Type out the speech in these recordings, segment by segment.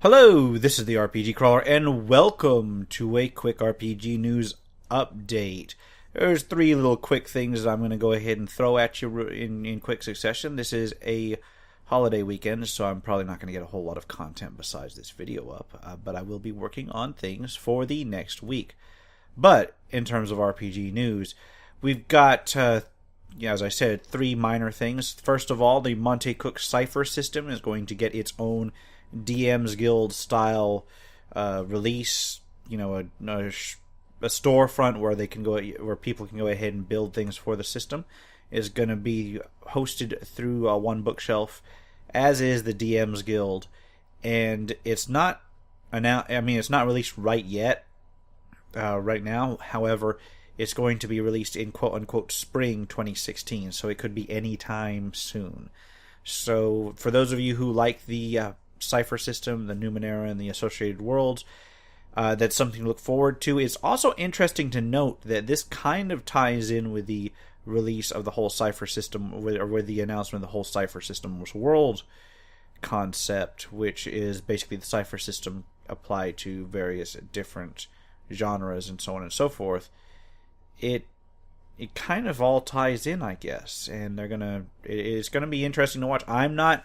Hello, this is the RPG Crawler, and welcome to a quick RPG news update. There's three little quick things that I'm going to go ahead and throw at you in quick succession. This is a holiday weekend, so I'm probably not going to get a whole lot of content besides this video up, but I will be working on things for the next week. But in terms of RPG news, we've got, as I said, three minor things. First of all, the Monte Cook Cypher system is going to get its own DM's Guild style release, a storefront where they can where people can go ahead and build things for the system. Is going to be hosted through One Bookshelf, as is the DM's Guild, and it's not it's not released right yet, right now. However, it's going to be released in quote unquote spring 2016, so it could be any time soon. So for those of you who like the Cypher system, the Numenera, and the associated worlds, that's something to look forward to. It's also interesting to note that this kind of ties in with the release of the whole Cypher system, or with the announcement of the whole Cypher system's world concept, which is basically the Cypher system applied to various different genres and so on and so forth. It kind of all ties in, I guess, and it's gonna be interesting to watch. I'm not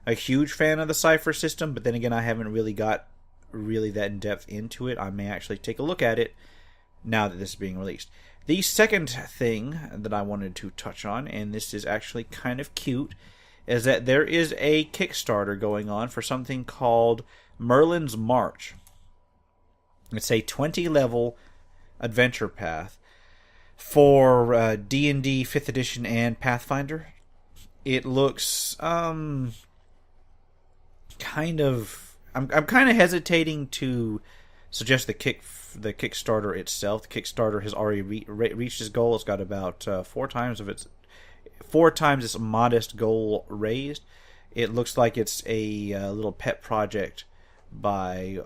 a huge fan of the Cypher system, but then again, I haven't really got that in depth into it. I may actually take a look at it now that this is being released. The second thing that I wanted to touch on, and this is actually kind of cute, is that there is a Kickstarter going on for something called Merlin's March. It's a 20-level adventure path for D&D 5th edition and Pathfinder. It looks kind of... I'm kind of hesitating to suggest the Kickstarter itself. The Kickstarter has already reached its goal. It's got about four times its modest goal raised. It looks like it's a little pet project by...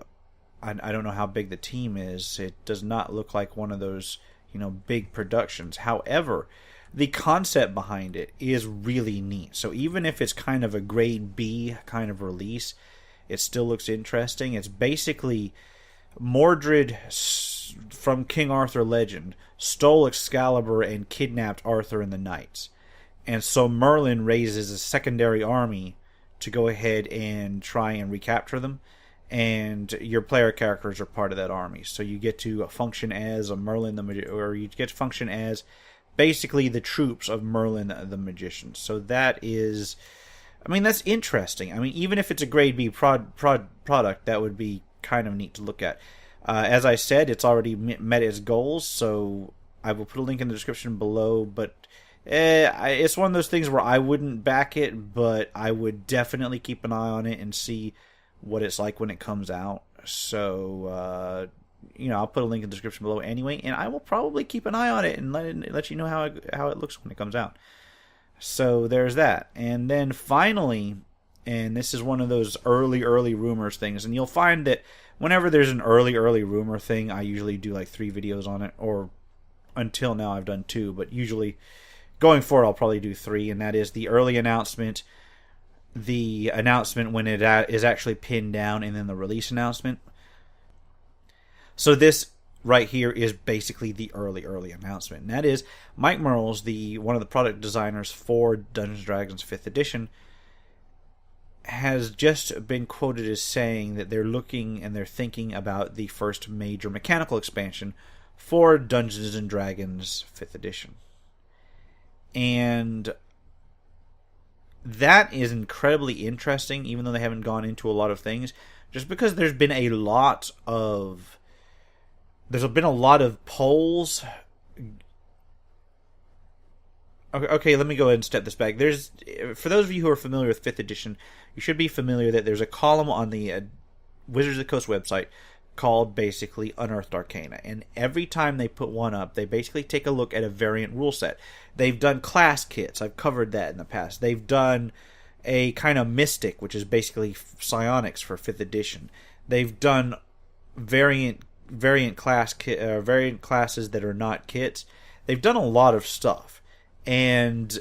I don't know how big the team is. It does not look like one of those big productions. However, the concept behind it is really neat. So even if it's kind of a grade B kind of release, it still looks interesting. It's basically Mordred from King Arthur legend stole Excalibur and kidnapped Arthur and the knights. And so Merlin raises a secondary army to go ahead and try and recapture them. And your player characters are part of that army. So you get to function as a Merlin or you get to function as basically the troops of Merlin the Magician. So that is... that's interesting. Even if it's a grade B product, that would be kind of neat to look at. As I said, it's already met its goals, so I will put a link in the description below. But it's one of those things where I wouldn't back it, but I would definitely keep an eye on it and see what it's like when it comes out. So, I'll put a link in the description below anyway, and I will probably keep an eye on it and let you know how it looks when it comes out. So there's that. And then finally, and this is one of those early rumors things, and you'll find that whenever there's an early rumor thing, I usually do like 3 videos on it, or until now I've done 2, but usually going forward I'll probably do 3, and that is the early announcement, the announcement when it is actually pinned down, and then the release announcement. So this right here is basically the early announcement, and that is Mike Mearls, one of the product designers for Dungeons & Dragons 5th edition, has just been quoted as saying that they're looking and they're thinking about the first major mechanical expansion for Dungeons & Dragons 5th edition. And that is incredibly interesting, even though they haven't gone into a lot of things, just because there's been a lot of polls. Okay, let me go ahead and step this back. For those of you who are familiar with 5th edition, you should be familiar that there's a column on the Wizards of the Coast website called basically Unearthed Arcana. And every time they put one up, they basically take a look at a variant rule set. They've done class kits. I've covered that in the past. They've done a kind of mystic, which is basically psionics for 5th edition. They've done variant classes that are not kits. They've done a lot of stuff. And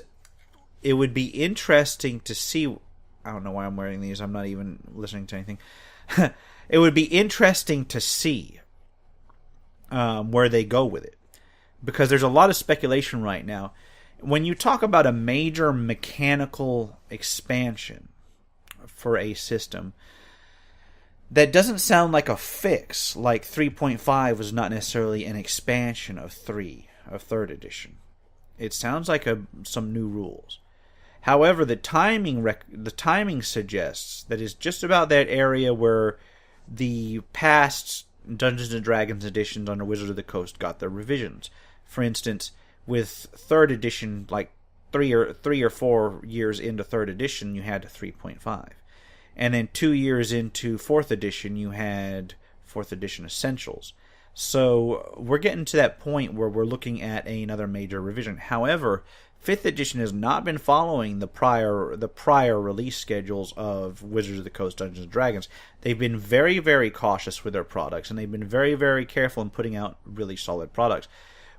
it would be interesting to see I don't know why I'm wearing these. I'm not even listening to anything. It would be interesting to see where they go with it. Because there's a lot of speculation right now. When you talk about a major mechanical expansion for a system, that doesn't sound like a fix. Like 3.5 was not necessarily an expansion of 3rd edition. It sounds like some new rules. However, the timing suggests that it's just about that area where the past Dungeons and Dragons editions under Wizards of the Coast got their revisions. For instance, with 3rd edition, like 3 or 4 years into 3rd edition, you had 3.5. And then 2 years into 4th edition, you had 4th edition Essentials. So we're getting to that point where we're looking at another major revision. However, 5th edition has not been following the prior release schedules of Wizards of the Coast Dungeons & Dragons. They've been very, very cautious with their products, and they've been very, very careful in putting out really solid products,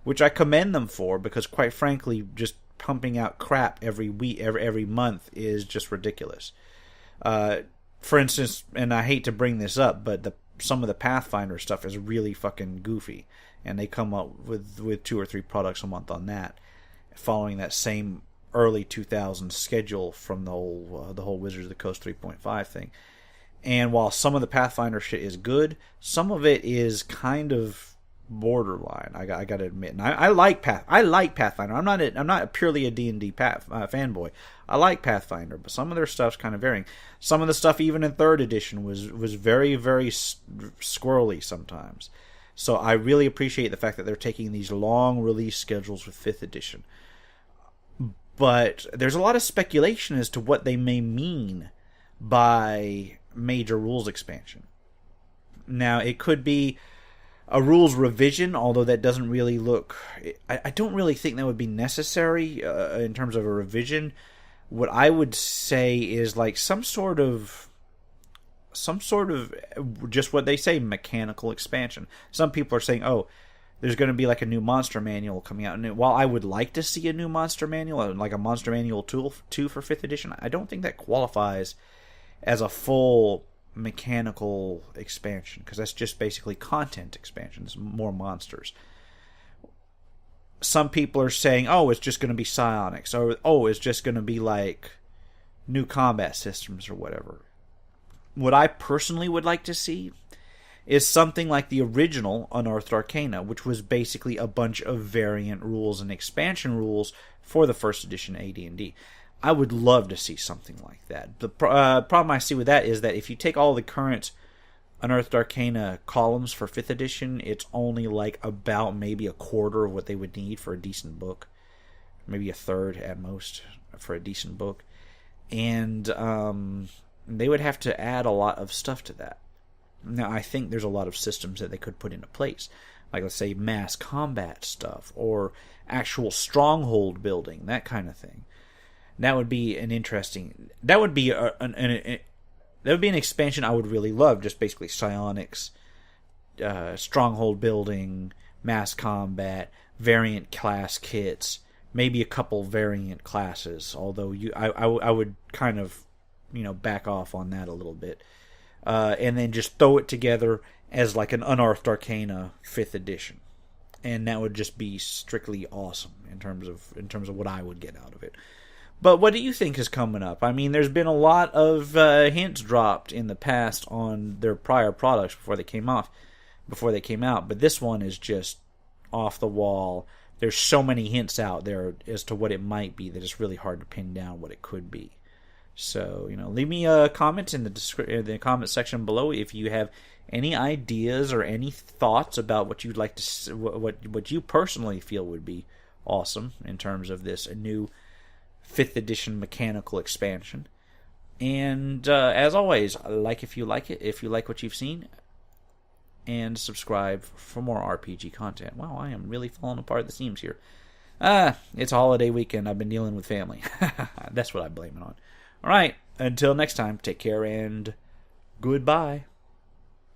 which I commend them for, because quite frankly, just pumping out crap every week, every month is just ridiculous. For instance, and I hate to bring this up, but some of the Pathfinder stuff is really fucking goofy, and they come up with 2 or 3 products a month on that, following that same early 2000s schedule from the whole Wizards of the Coast 3.5 thing. And while some of the Pathfinder shit is good, some of it is kind of borderline. I got to admit, and I like Pathfinder. I'm not purely a D&D fanboy. I like Pathfinder, but some of their stuff's kind of varying. Some of the stuff, even in 3rd edition, was very, very squirrely sometimes. So I really appreciate the fact that they're taking these long release schedules with 5th edition. But there's a lot of speculation as to what they may mean by major rules expansion. Now, it could be a rules revision, although that doesn't really look... I don't really think that would be necessary in terms of a revision. What I would say is like some sort of just what they say, mechanical expansion. Some people are saying, oh, there's going to be like a new monster manual coming out. And while I would like to see a new monster manual, like a monster manual 2 for 5th edition, I don't think that qualifies as a full mechanical expansion, because that's just basically content expansion. It's more monsters. Some people are saying, oh, it's just going to be psionics, or oh, it's just going to be like new combat systems or whatever. What I personally would like to see is something like the original Unearthed Arcana, which was basically a bunch of variant rules and expansion rules for the 1st edition AD&D. I would love to see something like that. The problem I see with that is that if you take all the current Unearthed Arcana columns for 5th edition, it's only like about maybe a quarter of what they would need for a decent book. Maybe a third at most for a decent book. And they would have to add a lot of stuff to that. Now, I think there's a lot of systems that they could put into place. Like, let's say, mass combat stuff, or actual stronghold building, that kind of thing. That would be an interesting... That would be an expansion I would really love. Just basically psionics, stronghold building, mass combat, variant class kits, maybe a couple variant classes. Although I would kind of back off on that a little bit, and then just throw it together as like an Unearthed Arcana 5th edition, and that would just be strictly awesome in terms of what I would get out of it. But what do you think is coming up? I mean, there's been a lot of hints dropped in the past on their prior products before they came out. But this one is just off the wall. There's so many hints out there as to what it might be that it's really hard to pin down what it could be. So, leave me a comment in the comment section below if you have any ideas or any thoughts about what you'd like to, what you personally feel would be awesome in terms of this new 5th edition mechanical expansion. And as always, like if you like it, if you like what you've seen, and subscribe for more RPG content. Wow, I am really falling apart at the seams here. It's holiday weekend. I've been dealing with family. That's what I blame it on. Alright, until next time, take care and goodbye.